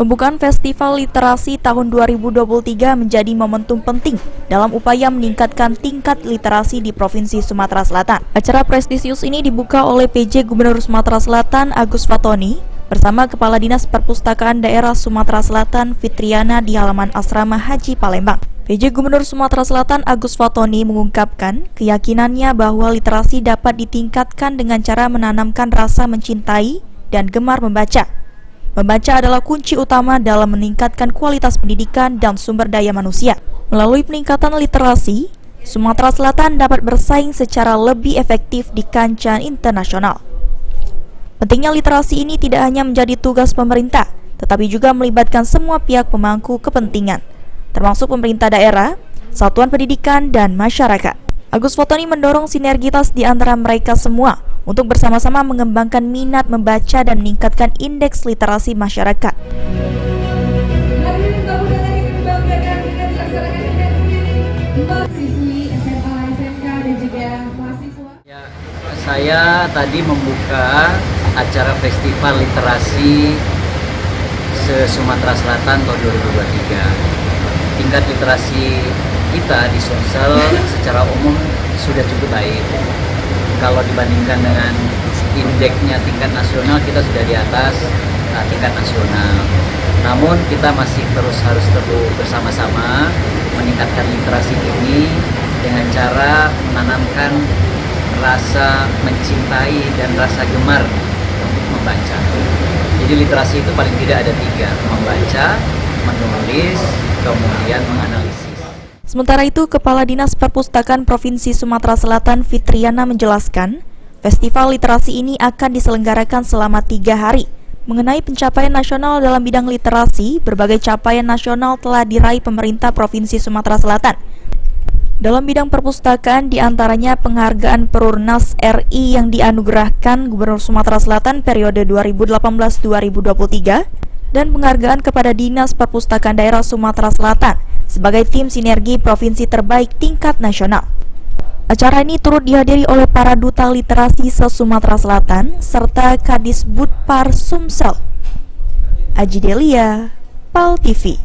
Pembukaan Festival Literasi tahun 2023 menjadi momentum penting dalam upaya meningkatkan tingkat literasi di Provinsi Sumatera Selatan. Acara prestisius ini dibuka oleh PJ Gubernur Sumatera Selatan Agus Fatoni bersama Kepala Dinas Perpustakaan Daerah Sumatera Selatan Fitriana di halaman Asrama Haji Palembang. PJ Gubernur Sumatera Selatan Agus Fatoni mengungkapkan keyakinannya bahwa literasi dapat ditingkatkan dengan cara menanamkan rasa mencintai dan gemar membaca. Membaca adalah kunci utama dalam meningkatkan kualitas pendidikan dan sumber daya manusia. Melalui peningkatan literasi, Sumatera Selatan dapat bersaing secara lebih efektif di kancah internasional. Pentingnya literasi ini tidak hanya menjadi tugas pemerintah, tetapi juga melibatkan semua pihak pemangku kepentingan, termasuk pemerintah daerah, satuan pendidikan, dan masyarakat. Agus Fatoni mendorong sinergitas di antara mereka semua untuk bersama-sama mengembangkan minat membaca dan meningkatkan indeks literasi masyarakat. Ya, saya tadi membuka acara Festival Literasi se-Sumatera Selatan tahun 2023. Tingkat literasi kita di Sumsel secara umum sudah cukup baik. Kalau dibandingkan dengan indeksnya tingkat nasional, kita sudah di atas tingkat nasional. Namun kita masih harus terus bersama-sama meningkatkan literasi ini dengan cara menanamkan rasa mencintai dan rasa gemar untuk membaca. Jadi literasi itu paling tidak ada 3: membaca, menulis, kemudian menganalisis. Sementara itu, Kepala Dinas Perpustakaan Provinsi Sumatera Selatan Fitriana menjelaskan, festival literasi ini akan diselenggarakan selama 3 hari. Mengenai pencapaian nasional dalam bidang literasi, berbagai capaian nasional telah diraih pemerintah Provinsi Sumatera Selatan. Dalam bidang perpustakaan, diantaranya penghargaan Perurnas RI yang dianugerahkan Gubernur Sumatera Selatan periode 2018-2023 dan penghargaan kepada Dinas Perpustakaan Daerah Sumatera Selatan sebagai tim sinergi provinsi terbaik tingkat nasional. Acara ini turut dihadiri oleh para duta literasi se-Sumatera Selatan serta Kadisbudpar Sumsel. Aji Delia, PAL TV.